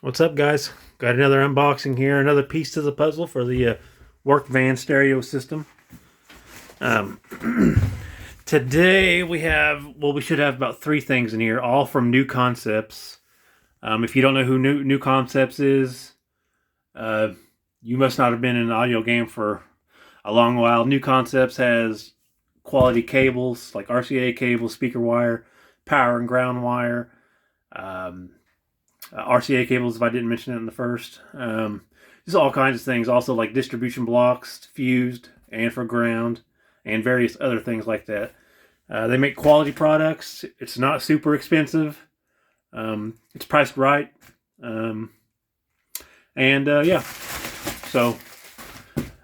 What's up, guys? Got another unboxing here, another piece to the puzzle for the work van stereo system. Um, Today we should have about three things in here, all from KnuKonceptz. If you don't know who KnuKonceptz is, you must not have been in an audio game for a long while. KnuKonceptz has quality cables like RCA cables, speaker wire, power and ground wire. RCA cables, if I didn't mention it in the first. Just all kinds of things. Also, like distribution blocks, fused and for ground, and various other things like that. They make quality products. It's not super expensive. It's priced right. Yeah. So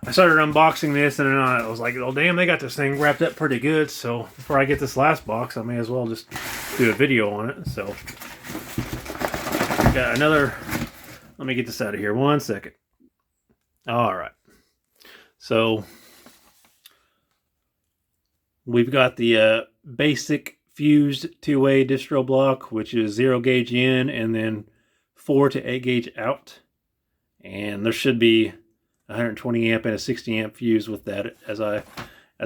I started unboxing this, and then I was like, "Oh, damn! They got this thing wrapped up pretty good." So before I get this last box, I may as well just do a video on it. So. Got another. Let me get this out of here. 1 second. All right. So we've got the Bassik fused two-way distro block, which is 0 gauge in and then 4 to 8 gauge out. And there should be 120 amp and a 60 amp fuse with that, as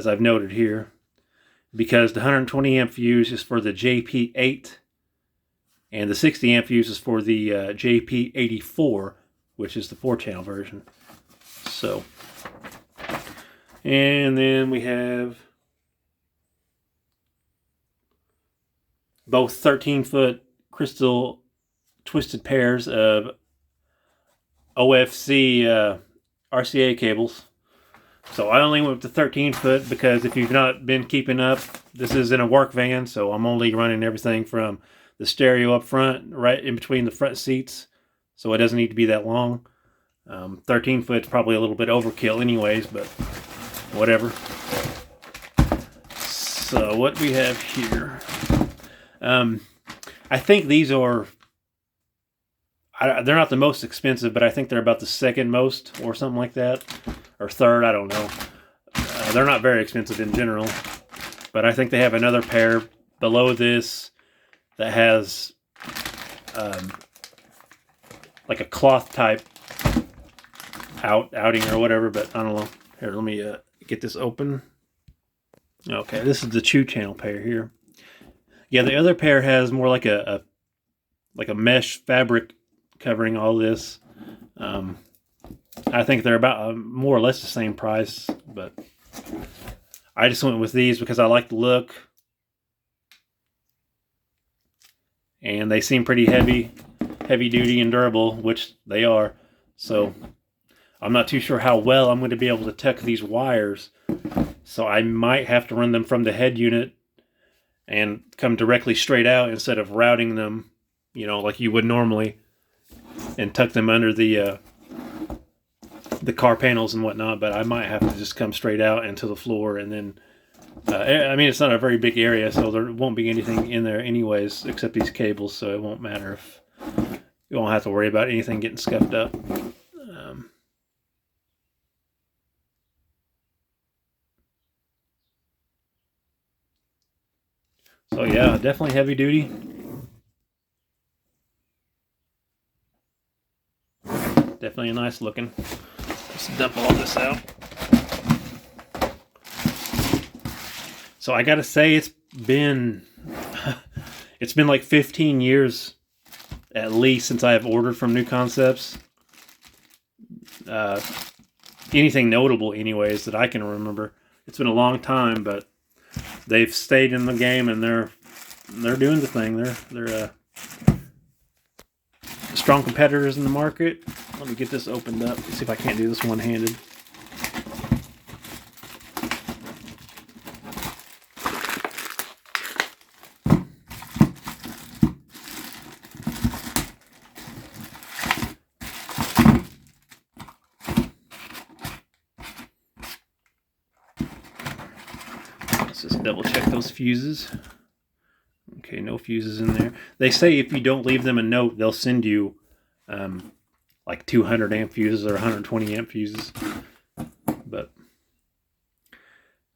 I've noted here, because the 120 amp fuse is for the JP8. And the 60 amp fuse is for the JP84, which is the 4-channel version. So, and then we have both 13-foot crystal twisted pairs of OFC RCA cables. So I only went with the 13-foot because if you've not been keeping up, this is in a work van, so I'm only running everything from the stereo up front, right in between the front seats, so it doesn't need to be that long. 13 foot's probably a little bit overkill anyways, but whatever. So what we have here, I think these are, they're not the most expensive, but I think they're about the second most or something like that, or third, I don't know. They're not very expensive in general, but I think they have another pair below this that has like a cloth type outing or whatever, but I don't know. Here, let me get this open. Okay, this is the 2-channel pair here. Yeah, the other pair has more like a mesh fabric covering all this. I think they're about more or less the same price, but I just went with these because I like the look. And they seem pretty heavy duty and durable, which they are. So I'm not too sure how well I'm going to be able to tuck these wires. So I might have to run them from the head unit and come directly straight out instead of routing them, you know, like you would normally, and tuck them under the car panels and whatnot. But I might have to just come straight out into the floor, and then I mean, it's not a very big area, so there won't be anything in there anyways, except these cables, so it won't matter if you won't have to worry about anything getting scuffed up. So yeah, definitely heavy duty. Definitely a nice looking. Let's dump all this out. So I gotta say, it's been like 15 years at least since I have ordered from KnuKonceptz. Anything notable, anyways, that I can remember. It's been a long time, but they've stayed in the game and they're doing the thing. They're strong competitors in the market. Let me get this opened up. Let's see if I can't do this one-handed. Let's just double check those fuses. Okay, no fuses in there. They say if you don't leave them a note, they'll send you like 200 amp fuses or 120 amp fuses. But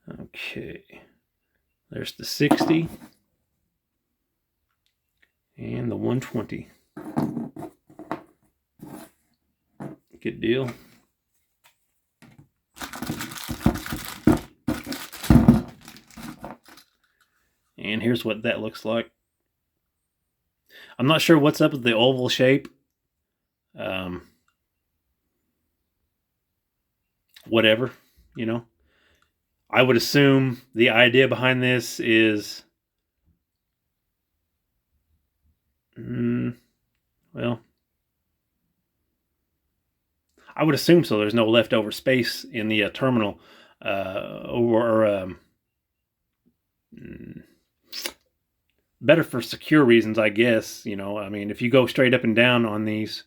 okay, there's the 60 and the 120. Good deal. And here's what that looks like. I'm not sure what's up with the oval shape. Whatever, you know. I would assume the idea behind this is, well, I would assume so. There's no leftover space in the terminal, better for secure reasons, I guess. You know, I mean, if you go straight up and down on these,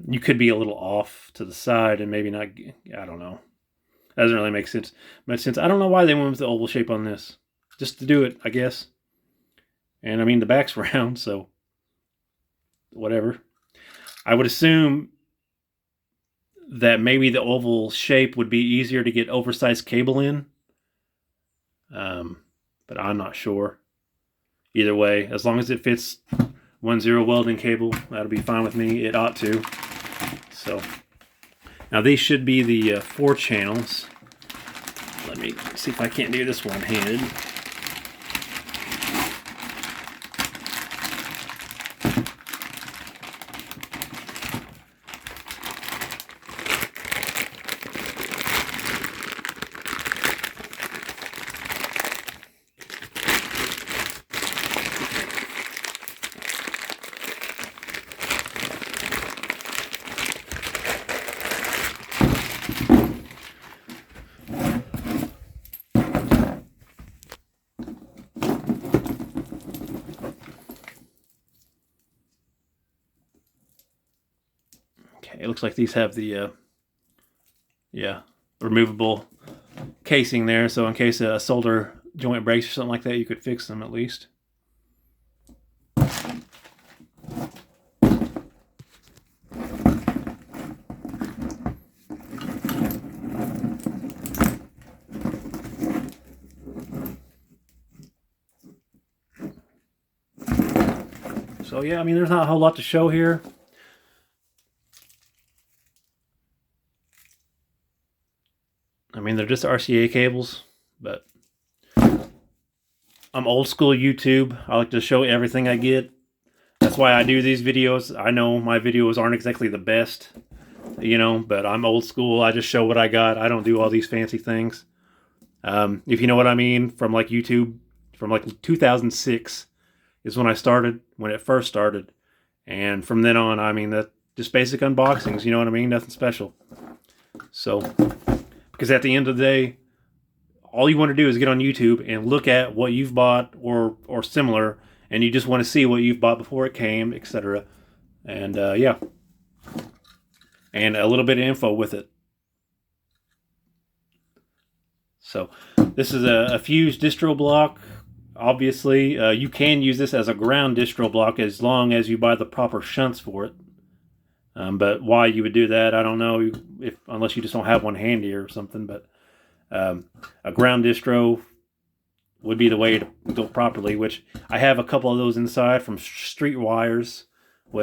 you could be a little off to the side and maybe not. I don't know. Doesn't really make sense. But since I don't know why they went with the oval shape on this, just to do it, I guess. And I mean, the back's round, so whatever. I would assume that maybe the oval shape would be easier to get oversized cable in. But I'm not sure. Either way, as long as it fits 1/0 welding cable, that'll be fine with me. It ought to. So now these should be the 4 channels. Let me see if I can't do this one-handed. It looks like these have the removable casing there, so in case a solder joint breaks or something like that, you could fix them at least. So yeah, I mean, there's not a whole lot to show here. I mean, they're just RCA cables, but I'm old school YouTube. I like to show everything I get. That's why I do these videos. I know my videos aren't exactly the best, you know, but I'm old school. I just show what I got. I don't do all these fancy things. If you know what I mean, from like YouTube, from like 2006 is when I started, when it first started. And from then on, I mean, that just basic unboxings, you know what I mean? Nothing special. So, because at the end of the day, all you want to do is get on YouTube and look at what you've bought or similar, and you just want to see what you've bought before it came, etc. And yeah, and a little bit of info with it. So this is a fused distro block. Obviously, you can use this as a ground distro block as long as you buy the proper shunts for it. But why you would do that, I don't know, unless you just don't have one handy or something. But a ground distro would be the way to go properly, which I have a couple of those inside from Street Wires,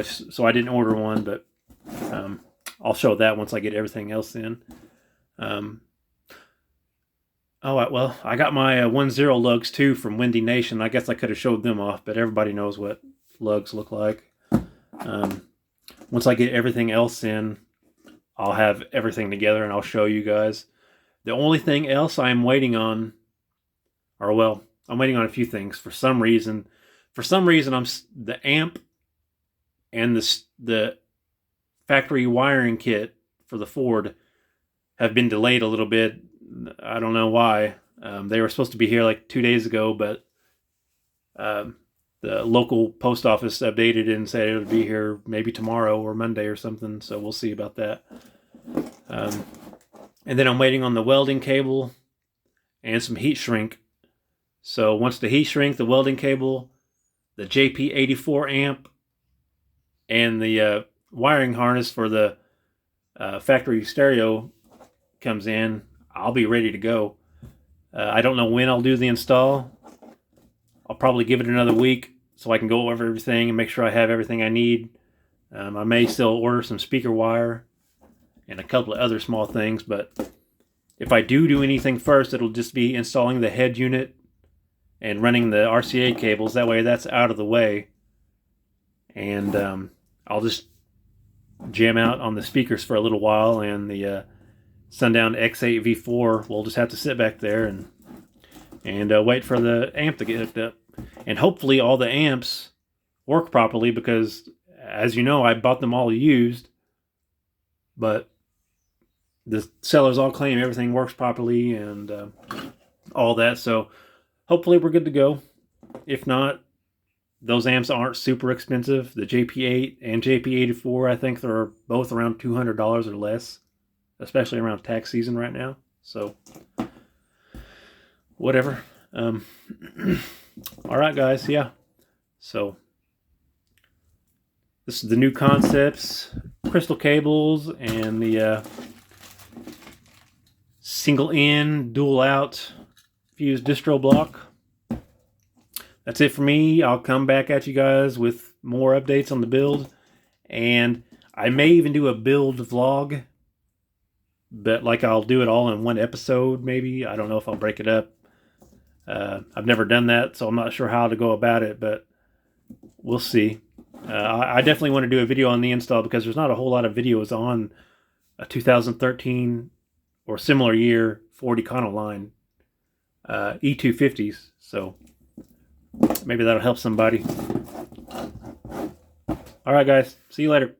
so I didn't order one, but I'll show that once I get everything else in. Well, I got my 1/0 lugs too from Windy Nation. I guess I could have showed them off, but everybody knows what lugs look like. Once I get everything else in, I'll have everything together and I'll show you guys. The only thing else I'm waiting on, I'm waiting on a few things. For some reason, the amp and the factory wiring kit for the Ford have been delayed a little bit. I don't know why. They were supposed to be here like 2 days ago, but the local post office updated it and said it would be here maybe tomorrow or Monday or something, so we'll see about that. And then I'm waiting on the welding cable and some heat shrink. So once the heat shrink, the welding cable, the JP84 amp, and the wiring harness for the factory stereo comes in, I'll be ready to go. I don't know when I'll do the install. I'll probably give it another week so I can go over everything and make sure I have everything I need. I may still order some speaker wire and a couple of other small things. But if I do anything first, it'll just be installing the head unit and running the RCA cables. That way that's out of the way. And I'll just jam out on the speakers for a little while, and the Sundown X8 V4 will just have to sit back there and wait for the amp to get hooked up. And hopefully all the amps work properly, because as you know, I bought them all used, but the sellers all claim everything works properly and all that. So hopefully we're good to go. If not, those amps aren't super expensive. The JP8 and JP84, I think they're both around $200 or less, especially around tax season right now. So whatever. All right, guys. Yeah. So this is the KnuKonceptz Krystal cables and the single in, dual out fused distro block. That's it for me. I'll come back at you guys with more updates on the build, and I may even do a build vlog, but like I'll do it all in one episode maybe. I don't know if I'll break it up. I've never done that, so I'm not sure how to go about it, but we'll see. I definitely want to do a video on the install, because there's not a whole lot of videos on a 2013 or similar year Ford Econoline E250s, so maybe that'll help somebody. All right, guys. See you later.